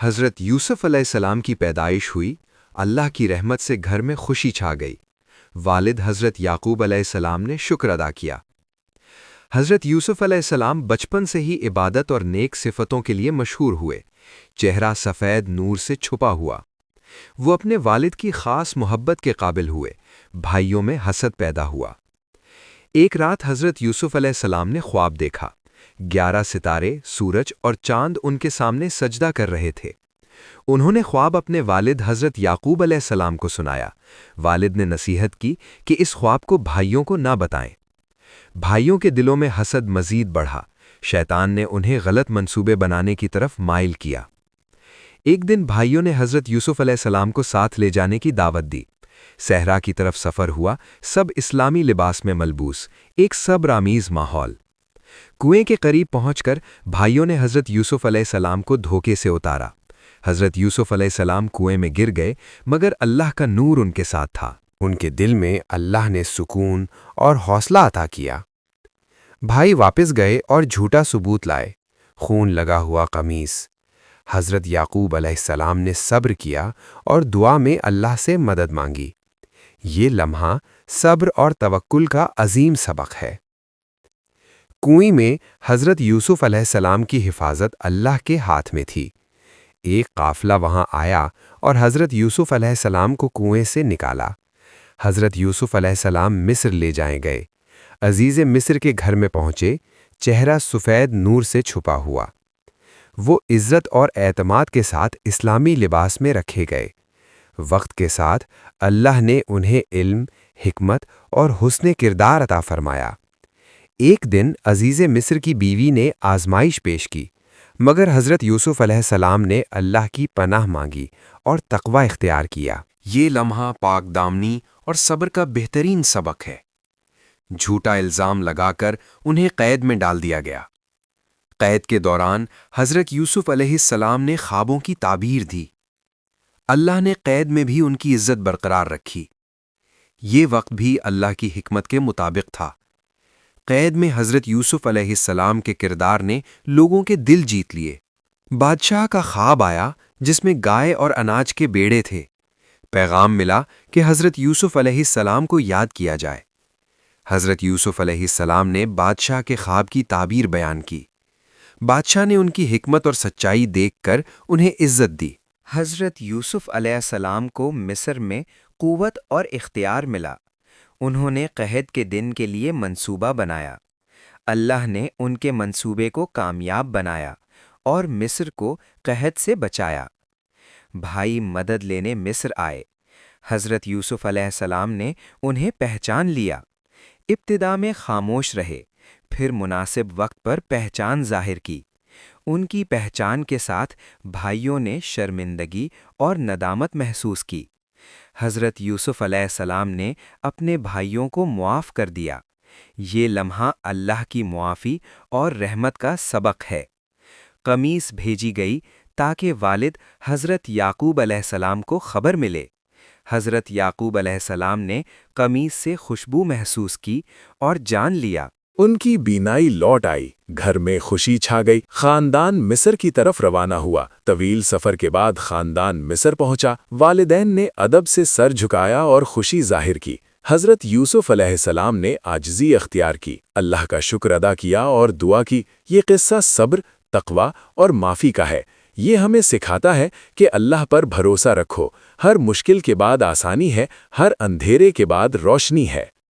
حضرت یوسف علیہ السلام کی پیدائش ہوئی، اللہ کی رحمت سے گھر میں خوشی چھا گئی۔ والد حضرت یعقوب علیہ السلام نے شکر ادا کیا۔ حضرت یوسف علیہ السلام بچپن سے ہی عبادت اور نیک صفتوں کے لیے مشہور ہوئے، چہرہ سفید نور سے چھپا ہوا۔ وہ اپنے والد کی خاص محبت کے قابل ہوئے، بھائیوں میں حسد پیدا ہوا۔ ایک رات حضرت یوسف علیہ السلام نے خواب دیکھا، 11 ستارے، سورج اور چاند ان کے سامنے سجدہ کر رہے تھے۔ انہوں نے خواب اپنے والد حضرت یعقوب علیہ السلام کو سنایا۔ والد نے نصیحت کی کہ اس خواب کو بھائیوں کو نہ بتائیں۔ بھائیوں کے دلوں میں حسد مزید بڑھا، شیطان نے انہیں غلط منصوبے بنانے کی طرف مائل کیا۔ ایک دن بھائیوں نے حضرت یوسف علیہ السلام کو ساتھ لے جانے کی دعوت دی۔ صحرا کی طرف سفر ہوا، سب اسلامی لباس میں ملبوس، ایک صبر آمیز ماحول۔ کنویں کے قریب پہنچ کر بھائیوں نے حضرت یوسف علیہ السلام کو دھوکے سے اتارا۔ حضرت یوسف علیہ السلام کنویں میں گر گئے، مگر اللہ کا نور ان کے ساتھ تھا۔ ان کے دل میں اللہ نے سکون اور حوصلہ عطا کیا۔ بھائی واپس گئے اور جھوٹا ثبوت لائے، خون لگا ہوا قمیص۔ حضرت یعقوب علیہ السلام نے صبر کیا اور دعا میں اللہ سے مدد مانگی۔ یہ لمحہ صبر اور توکل کا عظیم سبق ہے۔ کنویں میں حضرت یوسف علیہ السلام کی حفاظت اللہ کے ہاتھ میں تھی۔ ایک قافلہ وہاں آیا اور حضرت یوسف علیہ السلام کو کنویں سے نکالا۔ حضرت یوسف علیہ السلام مصر لے جائے گئے۔ عزیز مصر کے گھر میں پہنچے، چہرہ سفید نور سے چھپا ہوا۔ وہ عزت اور اعتماد کے ساتھ اسلامی لباس میں رکھے گئے۔ وقت کے ساتھ اللہ نے انہیں علم، حکمت اور حسن کردار عطا فرمایا۔ ایک دن عزیز مصر کی بیوی نے آزمائش پیش کی، مگر حضرت یوسف علیہ السلام نے اللہ کی پناہ مانگی اور تقوی اختیار کیا۔ یہ لمحہ پاک دامنی اور صبر کا بہترین سبق ہے۔ جھوٹا الزام لگا کر انہیں قید میں ڈال دیا گیا۔ قید کے دوران حضرت یوسف علیہ السلام نے خوابوں کی تعبیر دی۔ اللہ نے قید میں بھی ان کی عزت برقرار رکھی۔ یہ وقت بھی اللہ کی حکمت کے مطابق تھا۔ قید میں حضرت یوسف علیہ السلام کے کردار نے لوگوں کے دل جیت لیے۔ بادشاہ کا خواب آیا جس میں گائے اور اناج کے بیڑے تھے۔ پیغام ملا کہ حضرت یوسف علیہ السلام کو یاد کیا جائے۔ حضرت یوسف علیہ السلام نے بادشاہ کے خواب کی تعبیر بیان کی۔ بادشاہ نے ان کی حکمت اور سچائی دیکھ کر انہیں عزت دی۔ حضرت یوسف علیہ السلام کو مصر میں قوت اور اختیار ملا۔ انہوں نے قحط کے دن کے لیے منصوبہ بنایا۔ اللہ نے ان کے منصوبے کو کامیاب بنایا اور مصر کو قحط سے بچایا۔ بھائی مدد لینے مصر آئے۔ حضرت یوسف علیہ السلام نے انہیں پہچان لیا۔ ابتدا میں خاموش رہے، پھر مناسب وقت پر پہچان ظاہر کی۔ ان کی پہچان کے ساتھ بھائیوں نے شرمندگی اور ندامت محسوس کی۔ حضرت یوسف علیہ السلام نے اپنے بھائیوں کو معاف کر دیا۔ یہ لمحہ اللہ کی معافی اور رحمت کا سبق ہے۔ قمیص بھیجی گئی تاکہ والد حضرت یعقوب علیہ السلام کو خبر ملے۔ حضرت یعقوب علیہ السلام نے قمیص سے خوشبو محسوس کی اور جان لیا۔ ان کی بینائی لوٹ آئی، گھر میں خوشی چھا گئی۔ خاندان مصر کی طرف روانہ ہوا۔ طویل سفر کے بعد خاندان مصر پہنچا۔ والدین نے ادب سے سر جھکایا اور خوشی ظاہر کی۔ حضرت یوسف علیہ السلام نے عاجزی اختیار کی، اللہ کا شکر ادا کیا اور دعا کی۔ یہ قصہ صبر، تقوی اور معافی کا ہے۔ یہ ہمیں سکھاتا ہے کہ اللہ پر بھروسہ رکھو۔ ہر مشکل کے بعد آسانی ہے، ہر اندھیرے کے بعد روشنی ہے۔